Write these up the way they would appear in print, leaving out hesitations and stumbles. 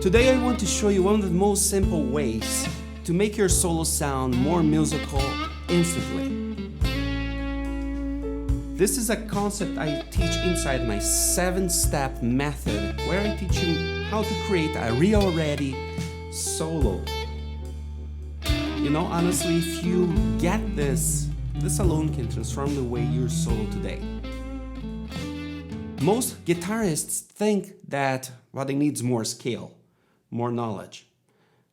Today I want to show you one of the most simple ways to make your solo sound more musical instantly. This is a concept I teach inside my 7-step method, where I teach you how to create a real ready solo. You know, honestly, if you get this alone can transform the way you're solo today. Most guitarists think that what they need is more skill, more knowledge,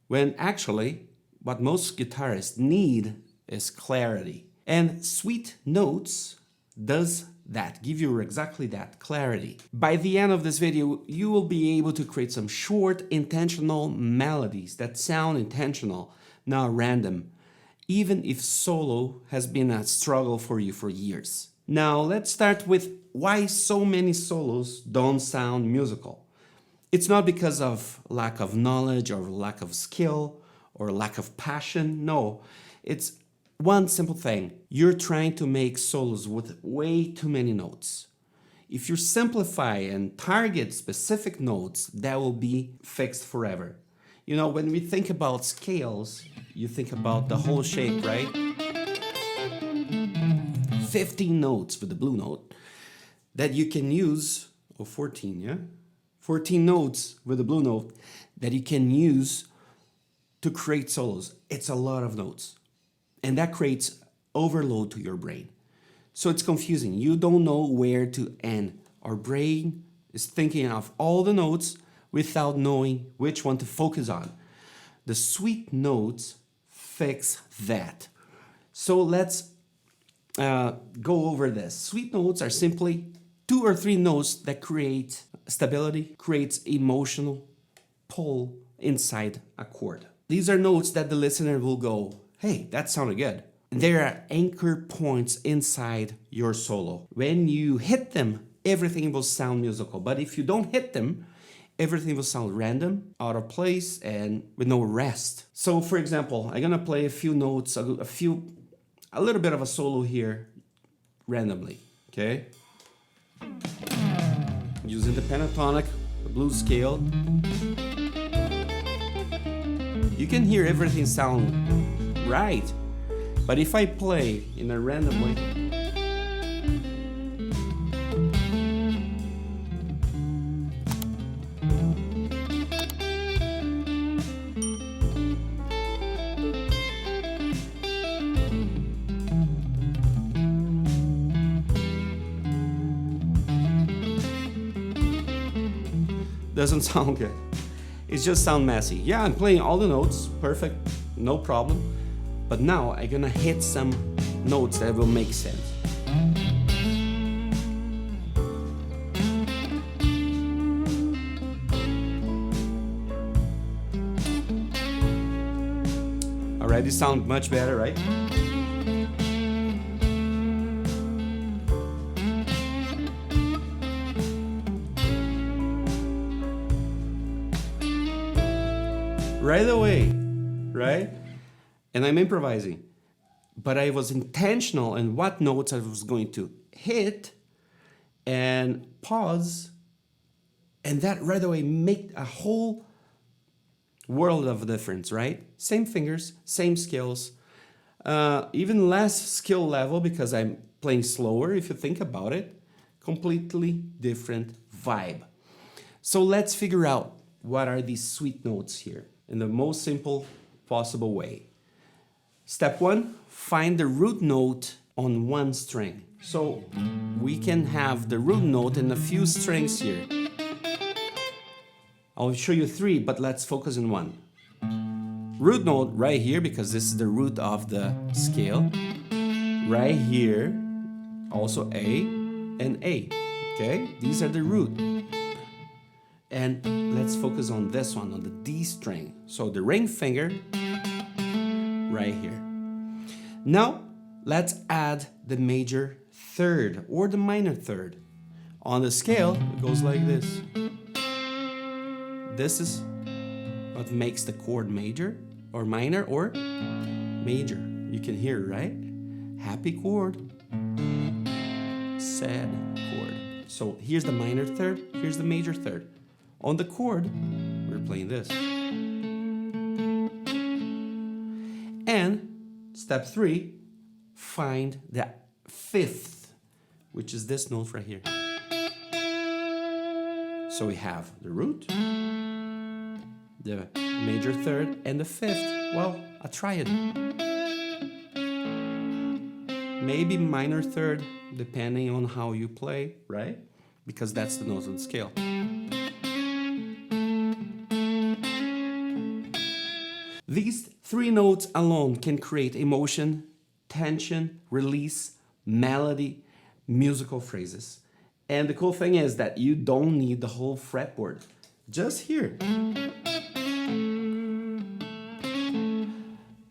when actually what most guitarists need is clarity. And sweet notes does that, give you exactly that, clarity. By the end of this video, you will be able to create some short, intentional melodies that sound intentional, not random, even if solo has been a struggle for you for years. Now, let's start with why so many solos don't sound musical. It's not because of lack of knowledge or lack of skill or lack of passion. No, it's one simple thing. You're trying to make solos with way too many notes. If you simplify and target specific notes, that will be fixed forever. You know, when we think about scales, you think about the whole shape, right? 15 notes for the blue note that you can use, or 14, yeah? 14 notes with the blue note that you can use to create solos. It's a lot of notes. And that creates overload to your brain. So it's confusing. You don't know where to end. Our brain is thinking of all the notes without knowing which one to focus on. The sweet notes fix that. So let's go over this. Sweet notes are simply 2 or 3 notes that create stability, creates emotional pull inside a chord. These are notes that the listener will go, hey, that sounded good. There are anchor points inside your solo. When you hit them, everything will sound musical. But if you don't hit them, everything will sound random, out of place, and with no rest. So for example, I'm gonna play a few notes, a little bit of a solo here randomly, okay? Using the pentatonic, the blues scale. You can hear everything sound right, but if I play in a random way, doesn't sound good. It just sounds messy. Yeah, I'm playing all the notes, perfect, no problem. But now I'm gonna hit some notes that will make sense. Already sound much better, right? Right away, right? And I'm improvising, but I was intentional in what notes I was going to hit and pause, and that right away made a whole world of difference, right? Same fingers, same skills, even less skill level because I'm playing slower if you think about it, completely different vibe. So let's figure out what are these sweet notes here in the most simple possible way. Step 1, find the root note on one string. So we can have the root note in a few strings here. I'll show you 3, but let's focus on 1. Root note right here, because this is the root of the scale. Right here, also A and A, okay? These are the root. And let's focus on this one, on the D string. So the ring finger right here. Now, let's add the major third or the minor third. On the scale, it goes like this. This is what makes the chord major or minor or major. You can hear, right? Happy chord, sad chord. So here's the minor third, here's the major third. On the chord, we're start playing this. And step 3, find the 5th, which is this note right here. So we have the root, the major third, and the 5th. Well, a triad. Maybe minor third, depending on how you play, right? Because that's the note of the scale. These 3 notes alone can create emotion, tension, release, melody, musical phrases. And the cool thing is that you don't need the whole fretboard. Just here.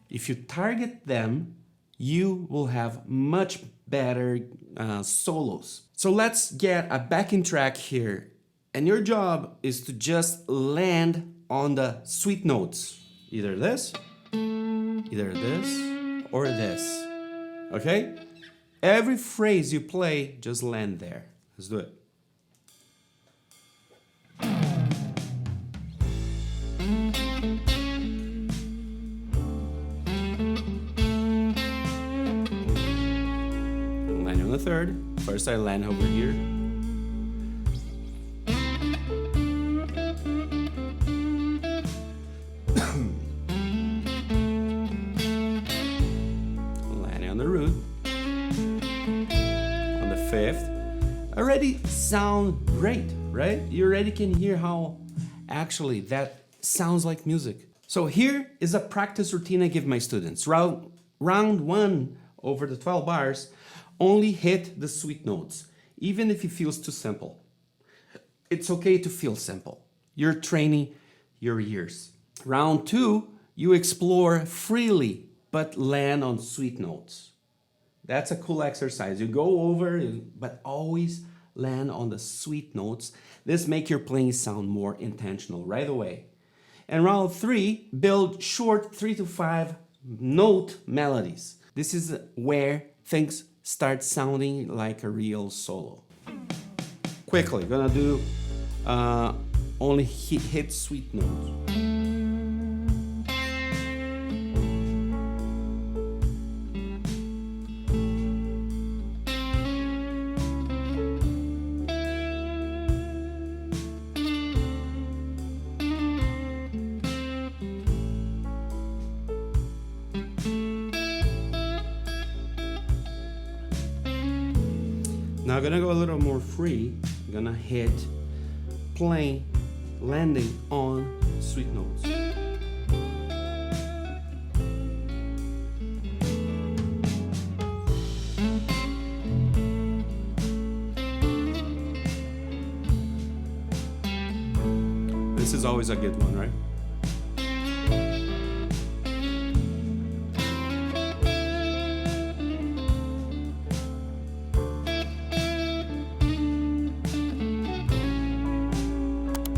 If you target them, you will have much better solos. So let's get a backing track here. And your job is to just land on the sweet notes. Either this, or this. Okay? Every phrase you play, just land there. Let's do it. Landing on the third. First I land over here. Landing on the root. On the 5th. Already sound great, right? You already can hear how actually that sounds like music. So here is a practice routine I give my students. Round 1 over the 12 bars, only hit the sweet notes, even if it feels too simple. It's okay to feel simple. You're training your ears. Round 2, you explore freely, but land on sweet notes. That's a cool exercise. You go over, but always land on the sweet notes. This makes your playing sound more intentional right away. And round 3, build short 3 to 5 note melodies. This is where things start sounding like a real solo. Quickly, gonna do only hit sweet notes. Now I'm gonna go a little more free. I'm gonna hit playing, landing on sweet notes. This is always a good one, right?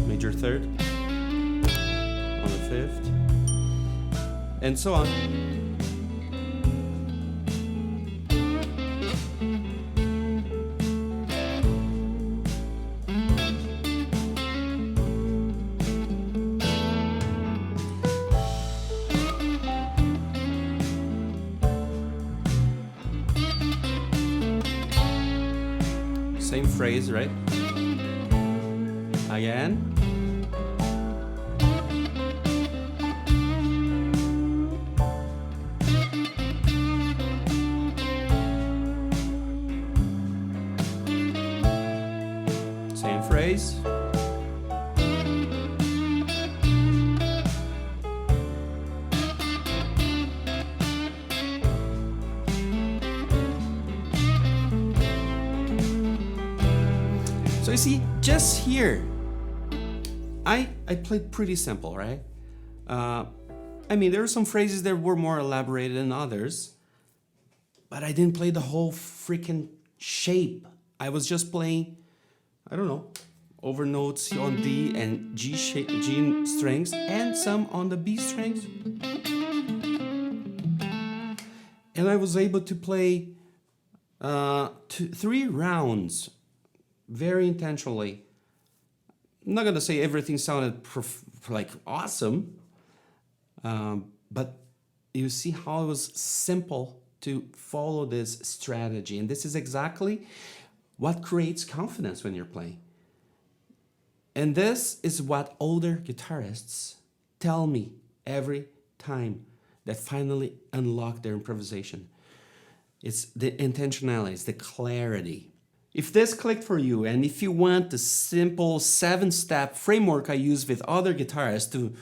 Major third on the 5th, and so on. Same phrase, right? Again. Same phrase. So you see, just here, I played pretty simple, right? I mean, there are some phrases that were more elaborated than others, but I didn't play the whole freaking shape. I was just playing, I don't know, over notes on D and G strings and some on the B strings. And I was able to play 3 rounds very intentionally, I'm not gonna say everything sounded like awesome, but you see how it was simple to follow this strategy. And this is exactly what creates confidence when you're playing. And this is what older guitarists tell me every time that finally unlock their improvisation. It's the intentionality, it's the clarity. If this clicked for you, and if you want the simple 7-step framework I use with other guitarists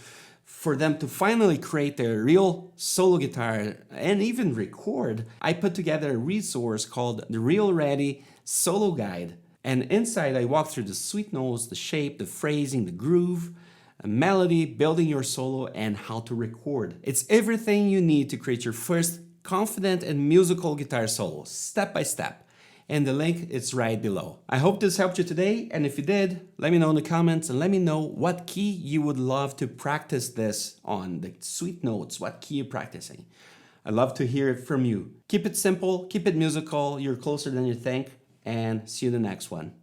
for them to finally create their real solo guitar and even record, I put together a resource called the Real Ready Solo Guide. And inside I walk through the sweet notes, the shape, the phrasing, the groove, a melody, building your solo, and how to record. It's everything you need to create your first confident and musical guitar solo, step by step. And the link is right below. I hope this helped you today, and if you did, let me know in the comments and let me know what key you would love to practice this on, the sweet notes, what key you're practicing. I'd love to hear it from you. Keep it simple, keep it musical, you're closer than you think, and see you in the next one.